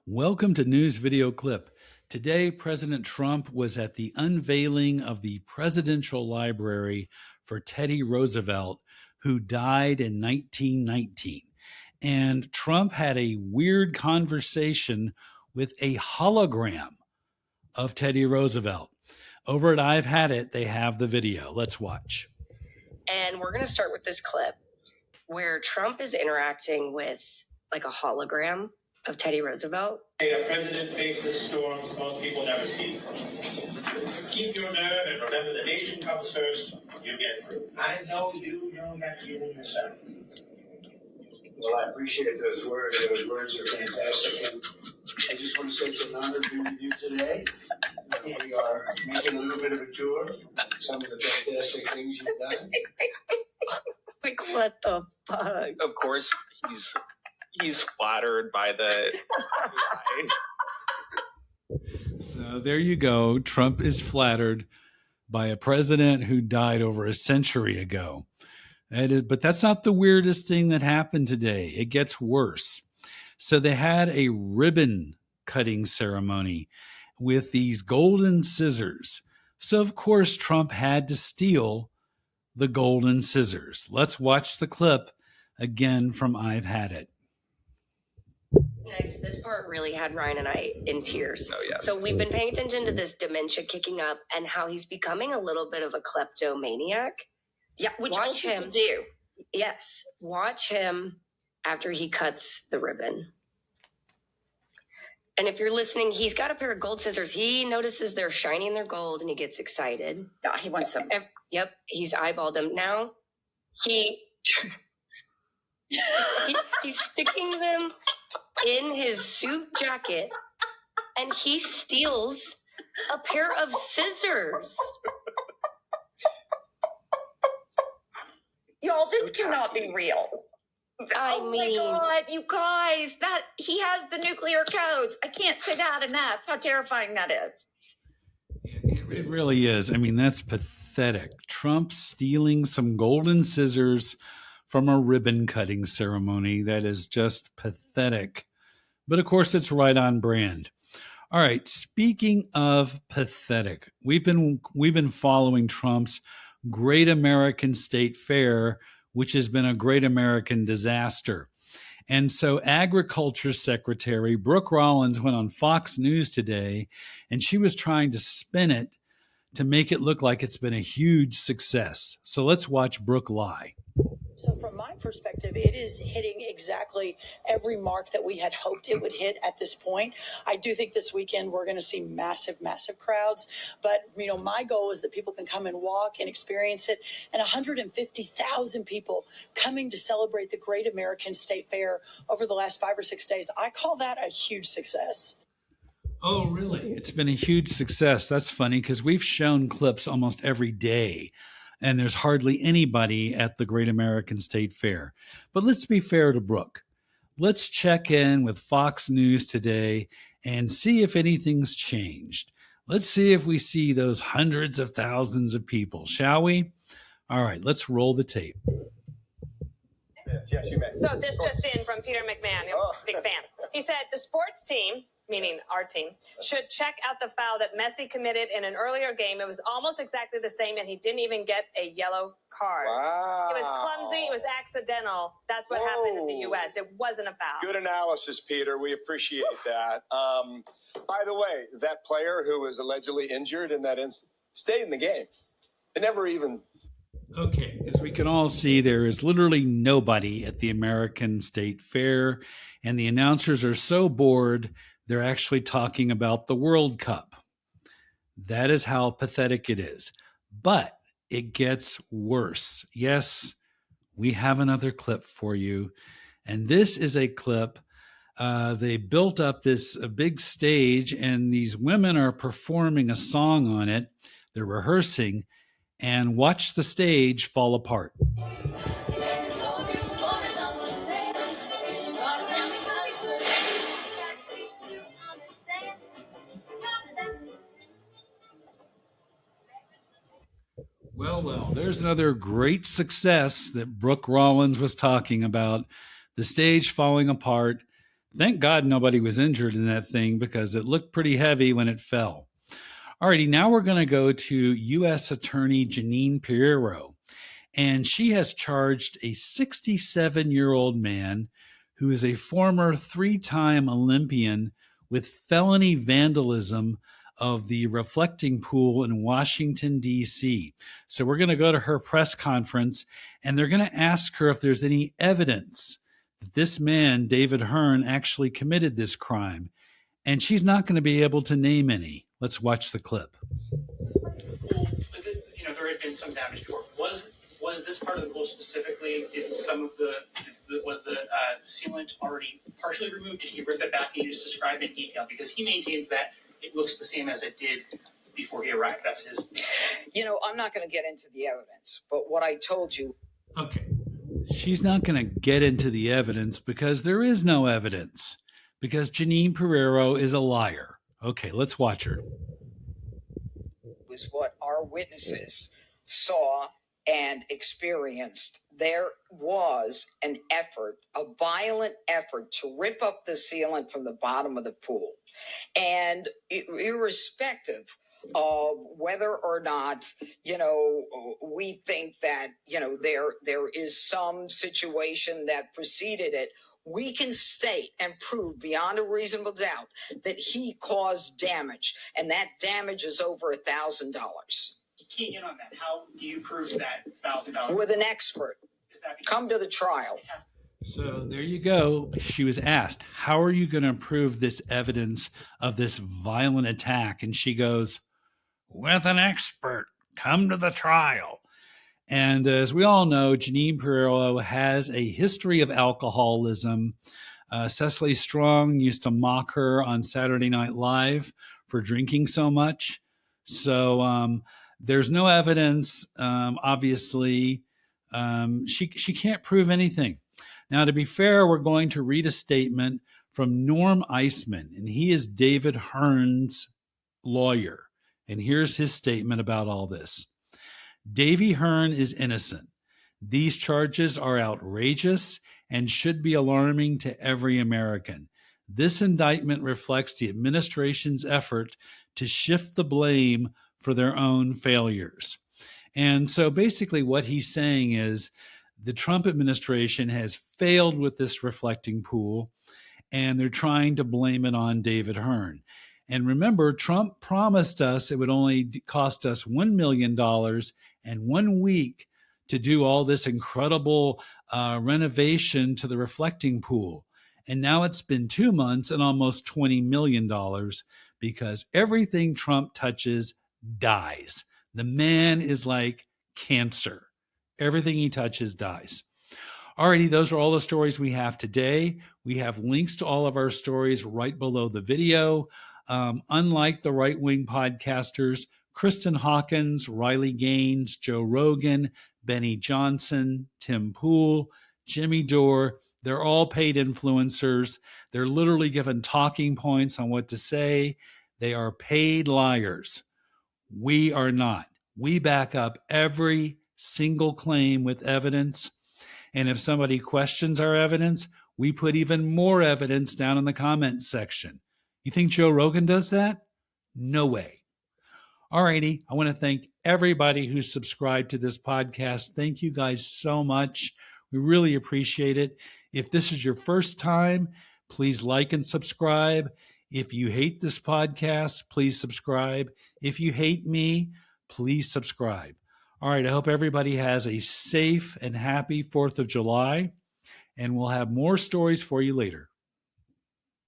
Welcome to News Video Clip. Today, President Trump was at the unveiling of the Presidential Library for Teddy Roosevelt, who died in 1919. And Trump had a weird conversation with a hologram of Teddy Roosevelt. Over at I've Had It, they have the video. Let's watch. And we're going to start with this clip where Trump is interacting with like a hologram of Teddy Roosevelt. A president faces storms most people never see. Keep your nerve and remember the nation comes first. You get through. I know you know that feeling yourself. Well, I appreciate those words. Those words are fantastic. And I just want to say it's an honor to be with you today. We are making a little bit of a tour. Some of the fantastic things you've done. Like, what the fuck? Of course, he's flattered by the So there you go. Trump is flattered by a president who died over a century ago. But that's not the weirdest thing that happened today. It gets worse. So they had a ribbon cutting ceremony with these golden scissors. So of course Trump had to steal the golden scissors. Let's watch the clip again from I've Had It. Next, this part really had Ryan and I in tears. Oh, yeah. So we've been paying attention to this dementia kicking up and how he's becoming a little bit of a kleptomaniac. Yeah, which Watch most people him. do. Yes, watch him after he cuts the ribbon. And if you're listening, he's got a pair of gold scissors. He notices they're shiny and they're gold and he gets excited. Yeah, he wants some. Yep, he's eyeballed them. Now he's sticking them in his suit jacket and he steals a pair of scissors. Y'all, this cannot be real. I mean, my God, you guys, that he has the nuclear codes. I can't say that enough. How terrifying that is. It really is. I mean, that's pathetic. Trump stealing some golden scissors from a ribbon cutting ceremony. That is just pathetic. But of course, it's right on brand. All right. Speaking of pathetic, we've been following Trump's Great American State Fair, which has been a great American disaster. And so Agriculture Secretary Brooke Rollins went on Fox News today, and she was trying to spin it to make it look like it's been a huge success. So let's watch Brooke lie. So from my perspective, it is hitting exactly every mark that we had hoped it would hit at this point. I do think this weekend we're going to see massive, massive crowds. But, my goal is that people can come and walk and experience it. And 150,000 people coming to celebrate the Great American State Fair over the last 5 or 6 days. I call that a huge success. Oh, really? It's been a huge success. That's funny because we've shown clips almost every day. And there's hardly anybody at the Great American State Fair. But let's be fair to Brooke. Let's check in with Fox News today and see if anything's changed. Let's see if we see those hundreds of thousands of people, shall we? All right, let's roll the tape. Yes, you may. So this just in from Peter McMahon, big fan. He said the sports team, meaning our team, should check out the foul that Messi committed in an earlier game. It was almost exactly the same, and he didn't even get a yellow card. Wow. It was clumsy. It was accidental. That's what happened in the U.S. It wasn't a foul. Good analysis, Peter. We appreciate that. By the way, that player who was allegedly injured in that incident stayed in the game. It never even... Okay, as we can all see, there is literally nobody at the American State Fair, and the announcers are so bored, they're actually talking about the World Cup. That is how pathetic it is. But it gets worse. Yes, we have another clip for you, and this is a clip. They built up this big stage, and these women are performing a song on it. They're rehearsing, and watch the stage fall apart. Well, there's another great success that Brooke Rollins was talking about. The stage falling apart. Thank God nobody was injured in that thing because it looked pretty heavy when it fell. Alrighty, now we're going to go to U.S. Attorney Jeanine Pirro, and she has charged a 67-year-old man who is a former 3-time Olympian with felony vandalism of the reflecting pool in Washington, D.C. So we're going to go to her press conference, and they're going to ask her if there's any evidence that this man, David Hearn, actually committed this crime. And she's not going to be able to name any. Let's watch the clip. There had been some damage before. Was this part of the pool specifically? Was the sealant already partially removed? Did he rip it back? Can you just describe in detail? Because he maintains that it looks the same as it did before he arrived. That's his. I'm not going to get into the evidence, but what I told you. Okay. She's not going to get into the evidence because there is no evidence. Because Jeanine Pirro is a liar. Okay, let's watch her. Was what our witnesses saw and experienced. There was an effort, a violent effort to rip up the sealant from the bottom of the pool. And irrespective of whether or not, we think that, there is some situation that preceded it, we can state and prove beyond a reasonable doubt that he caused damage, and that damage is over $1,000. Key in on that. How do you prove that $1,000? With an expert. Come to the trial. So there you go. She was asked, how are you going to prove this evidence of this violent attack? And she goes, with an expert. Come to the trial. And as we all know, Jeanine Pirro has a history of alcoholism. Cecily Strong used to mock her on Saturday Night Live for drinking so much. So there's no evidence. Obviously, she can't prove anything. Now, to be fair, we're going to read a statement from Norm Eisman, and he is David Hearn's lawyer. And here's his statement about all this. Davy Hearn is innocent. These charges are outrageous and should be alarming to every American. This indictment reflects the administration's effort to shift the blame for their own failures. And so basically what he's saying is the Trump administration has failed with this reflecting pool, and they're trying to blame it on David Hearn. And remember, Trump promised us it would only cost us $1 million and 1 week to do all this incredible renovation to the reflecting pool. And now it's been 2 months and almost $20 million because everything Trump touches dies. The man is like cancer. Everything he touches dies. Alrighty, those are all the stories we have today. We have links to all of our stories right below the video. Unlike the right-wing podcasters, Kristen Hawkins, Riley Gaines, Joe Rogan, Benny Johnson, Tim Pool, Jimmy Dore, they're all paid influencers. They're literally given talking points on what to say. They are paid liars. We are not. We back up every single claim with evidence. And if somebody questions our evidence, we put even more evidence down in the comments section. You think Joe Rogan does that? No way. Alrighty, I want to thank everybody who's subscribed to this podcast. Thank you guys so much. We really appreciate it. If this is your first time, please like and subscribe. If you hate this podcast, please subscribe. If you hate me, please subscribe. All right, I hope everybody has a safe and happy 4th of July, and we'll have more stories for you later.